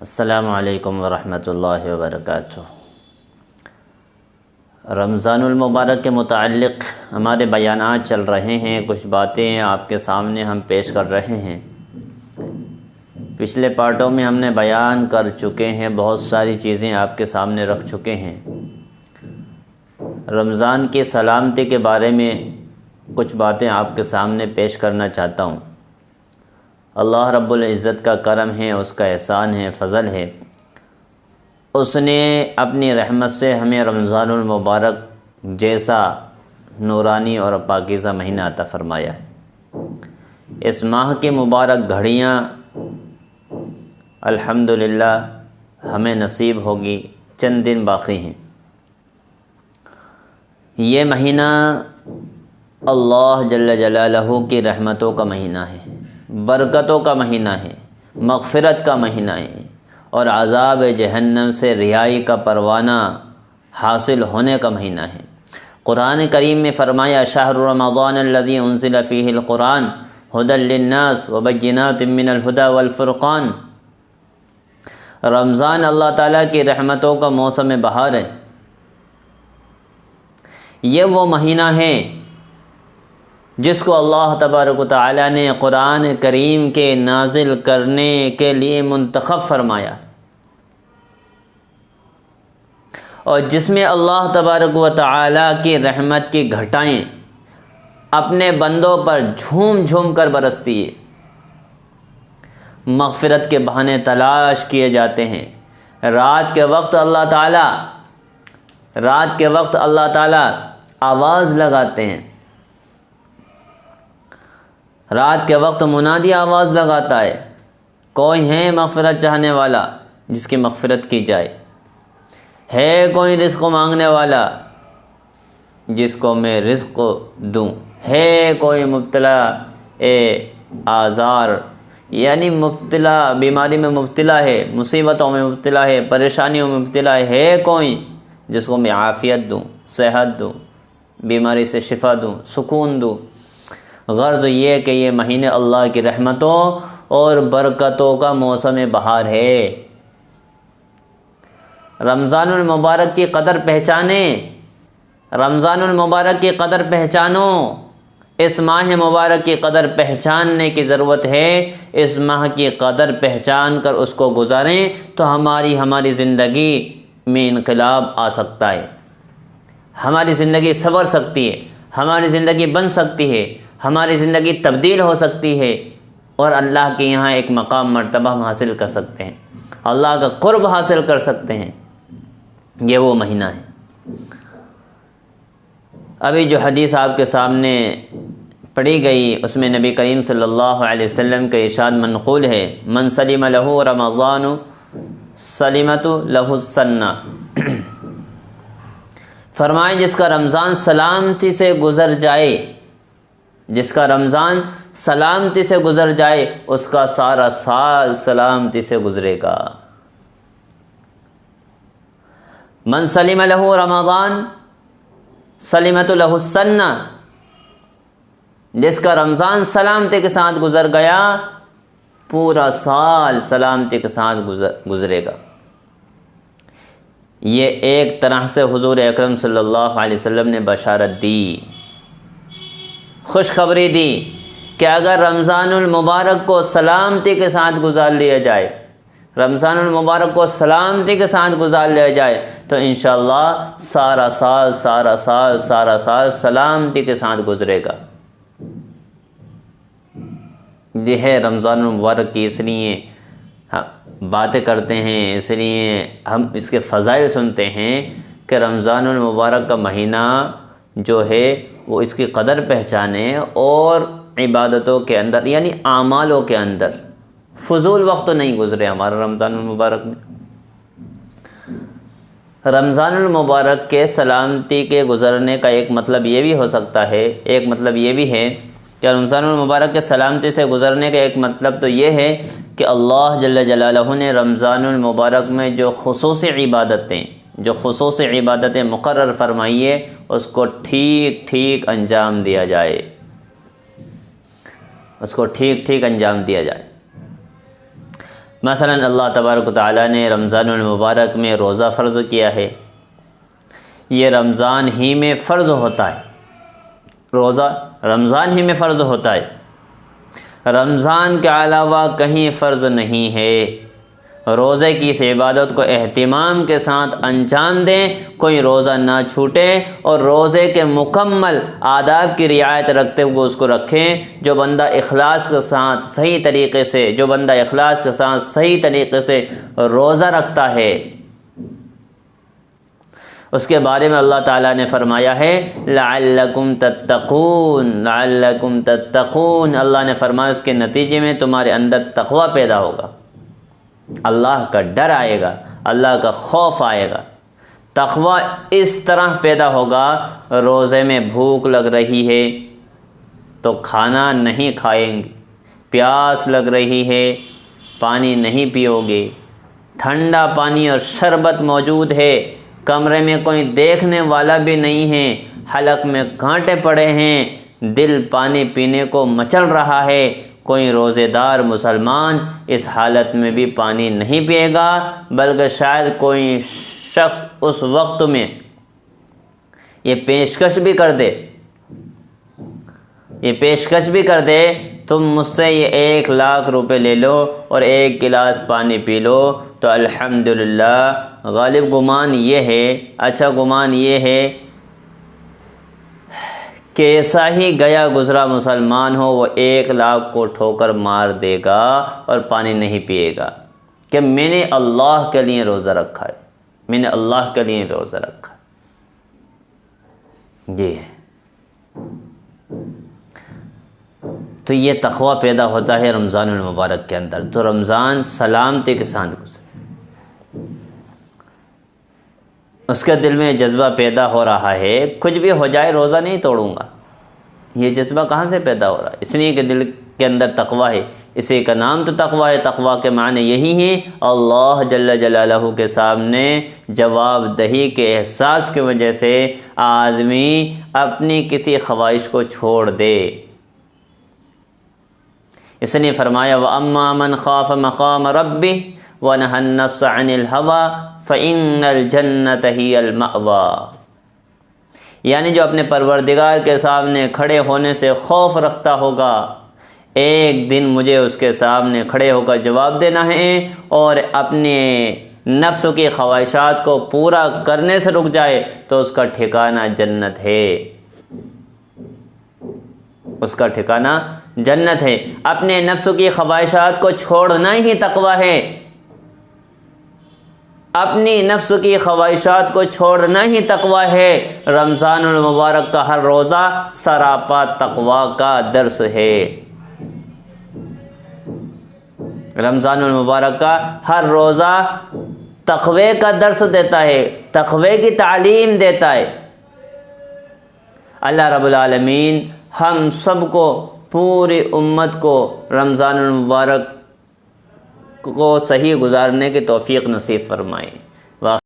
السلام علیکم ورحمۃ اللہ وبرکاتہ۔ رمضان المبارک کے متعلق ہمارے بیانات چل رہے ہیں، کچھ باتیں آپ کے سامنے ہم پیش کر رہے ہیں۔ پچھلے پارٹوں میں ہم نے بیان کر چکے ہیں، بہت ساری چیزیں آپ کے سامنے رکھ چکے ہیں۔ رمضان کی سلامتی کے بارے میں کچھ باتیں آپ کے سامنے پیش کرنا چاہتا ہوں۔ اللہ رب العزت کا کرم ہے، اس کا احسان ہے، فضل ہے، اس نے اپنی رحمت سے ہمیں رمضان المبارک جیسا نورانی اور پاکیزہ مہینہ عطا فرمایا ہے۔ اس ماہ کی مبارک گھڑیاں الحمدللہ ہمیں نصیب ہوگی، چند دن باقی ہیں۔ یہ مہینہ اللہ جل جلالہ کی رحمتوں کا مہینہ ہے، برکتوں کا مہینہ ہے، مغفرت کا مہینہ ہے، اور عذاب جہنم سے رہائی کا پروانہ حاصل ہونے کا مہینہ ہے۔ قرآن کریم میں فرمایا شہر رمضان الذی انزل فیہ القرآن ھدی للناس وبینات من الھدی والفرقان۔ رمضان اللہ تعالیٰ کی رحمتوں کا موسم بہار ہے۔ یہ وہ مہینہ ہے جس کو اللہ تبارک و تعالیٰ نے قرآن کریم کے نازل کرنے کے لیے منتخب فرمایا، اور جس میں اللہ تبارک و تعالیٰ کی رحمت کی گھٹائیں اپنے بندوں پر جھوم جھوم کر برستی ہے۔ مغفرت کے بہانے تلاش کیے جاتے ہیں۔ رات کے وقت اللہ تعالیٰ آواز لگاتے ہیں۔ رات کے وقت منادی آواز لگاتا ہے، کوئی ہے مغفرت چاہنے والا جس کی مغفرت کی جائے؟ ہے کوئی رزق مانگنے والا جس کو میں رزق دوں؟ ہے کوئی مبتلا آزار، یعنی مبتلا بیماری میں مبتلا ہے، مصیبتوں میں مبتلا ہے، پریشانیوں میں مبتلا ہے کوئی جس کو میں عافیت دوں، صحت دوں، بیماری سے شفا دوں، سکون دوں؟ غرض یہ کہ یہ مہینے اللہ کی رحمتوں اور برکتوں کا موسم بہار ہے۔ رمضان المبارک کی قدر پہچانیں، رمضان المبارک کی قدر پہچانو۔ اس ماہ مبارک کی قدر پہچاننے کی ضرورت ہے۔ اس ماہ کی قدر پہچان کر اس کو گزاریں تو ہماری زندگی میں انقلاب آ سکتا ہے، ہماری زندگی سنور سکتی ہے، ہماری زندگی بن سکتی ہے، ہماری زندگی تبدیل ہو سکتی ہے، اور اللہ کے یہاں ایک مقام مرتبہ ہم حاصل کر سکتے ہیں، اللہ کا قرب حاصل کر سکتے ہیں۔ یہ وہ مہینہ ہے۔ ابھی جو حدیث آپ کے سامنے پڑھی گئی اس میں نبی کریم صلی اللہ علیہ وسلم کا ارشاد منقول ہے، من سلم لہ رمضان سلمت لہ السنہ۔ فرمائے جس کا رمضان سلامتی سے گزر جائے، جس کا رمضان سلامتی سے گزر جائے، اس کا سارا سال سلامتی سے گزرے گا۔ من سلم لہ رمضان سلمت لہ السنہ، جس کا رمضان سلامتی کے ساتھ گزر گیا، پورا سال سلامتی کے ساتھ گزرے گا۔ یہ ایک طرح سے حضور اکرم صلی اللہ علیہ وسلم نے بشارت دی، خوشخبری دی کہ اگر رمضان المبارک کو سلامتی کے ساتھ گزار لیا جائے، رمضان المبارک کو سلامتی کے ساتھ گزار لیا جائے تو انشاءاللہ سارا سال سلامتی کے ساتھ گزرے گا۔ یہ ہے رمضان المبارک کی، اس لیے باتیں کرتے ہیں، اس لیے ہم اس کے فضائل سنتے ہیں کہ رمضان المبارک کا مہینہ جو ہے وہ اس کی قدر پہچانے، اور عبادتوں کے اندر یعنی اعمالوں کے اندر فضول وقت نہیں گزرے ہمارا رمضان المبارک میں۔ رمضان المبارک کے سلامتی کے گزرنے کا ایک مطلب یہ بھی ہو سکتا ہے، ایک مطلب یہ بھی ہے کہ رمضان المبارک کے سلامتی سے گزرنے کا ایک مطلب تو یہ ہے کہ اللہ جل جلالہ نے رمضان المبارک میں جو خصوصی عبادتیں مقرر فرمائی ہے اس کو ٹھیک ٹھیک انجام دیا جائے، مثلا اللہ تبارک و تعالیٰ نے رمضان المبارک میں روزہ فرض کیا ہے، یہ رمضان ہی میں فرض ہوتا ہے، روزہ رمضان ہی میں فرض ہوتا ہے، رمضان کے علاوہ کہیں فرض نہیں ہے۔ روزے کی اس عبادت کو اہتمام کے ساتھ انجام دیں، کوئی روزہ نہ چھوٹے، اور روزے کے مکمل آداب کی رعایت رکھتے ہوئے اس کو رکھیں۔ جو بندہ اخلاص کے ساتھ صحیح طریقے سے روزہ رکھتا ہے، اس کے بارے میں اللہ تعالیٰ نے فرمایا ہے لعلکم تتقون، اللہ نے فرمایا اس کے نتیجے میں تمہارے اندر تقوی پیدا ہوگا، اللہ کا ڈر آئے گا، اللہ کا خوف آئے گا۔ تقوی اس طرح پیدا ہوگا، روزے میں بھوک لگ رہی ہے تو کھانا نہیں کھائیں گے، پیاس لگ رہی ہے پانی نہیں پیو گے، ٹھنڈا پانی اور شربت موجود ہے، کمرے میں کوئی دیکھنے والا بھی نہیں ہے، حلق میں کانٹے پڑے ہیں، دل پانی پینے کو مچل رہا ہے، کوئی روزے دار مسلمان اس حالت میں بھی پانی نہیں پیے گا، بلکہ شاید کوئی شخص اس وقت میں یہ پیشکش بھی کر دے تم مجھ سے یہ 1,00,000 روپے لے لو اور 1 گلاس پانی پی لو، تو الحمدللہ غالب گمان یہ ہے کہ ایسا ہی گیا گزرا مسلمان ہو، وہ 1,00,000 کو ٹھوکر مار دے گا اور پانی نہیں پیے گا کہ میں نے اللہ کے لیے روزہ رکھا ہے، یہ ہے۔ تو یہ تقوی پیدا ہوتا ہے رمضان المبارک کے اندر، تو رمضان سلامتی کے ساتھ گزرے، اس کے دل میں جذبہ پیدا ہو رہا ہے کچھ بھی ہو جائے روزہ نہیں توڑوں گا، یہ جذبہ کہاں سے پیدا ہو رہا ہے؟ اس لیے کہ دل کے اندر تقوی ہے، اسی کا نام تو تقوی ہے۔ تقوی کے معنی یہی ہیں اللہ جل جلالہ کے سامنے جواب دہی کے احساس کی وجہ سے آدمی اپنی کسی خواہش کو چھوڑ دے۔ اس نے فرمایا وَأَمَّا مَنْ خَافَ مَقَامَ رَبِّهِ وَنَهَى النَّفْسَ عَنِ الْهَوَىٰ فَإِنَّ الْجَنَّةَ هِيَ الْمَأْوَىٰ، یعنی جو اپنے پروردگار کے سامنے کھڑے ہونے سے خوف رکھتا ہوگا، ایک دن مجھے اس کے سامنے کھڑے ہو کر جواب دینا ہے، اور اپنے نفس کی خواہشات کو پورا کرنے سے رک جائے تو اس کا ٹھکانہ جنت ہے، اپنے نفس کی خواہشات کو چھوڑنا ہی تقوی ہے، رمضان المبارک کا ہر روزہ سراپا تقوی کا درس ہے، رمضان المبارک کا ہر روزہ تقوی کا درس دیتا ہے، تقوی کی تعلیم دیتا ہے۔ اللہ رب العالمین ہم سب کو، پوری امت کو رمضان المبارک کو صحیح گزارنے کی توفیق نصیب فرمائے۔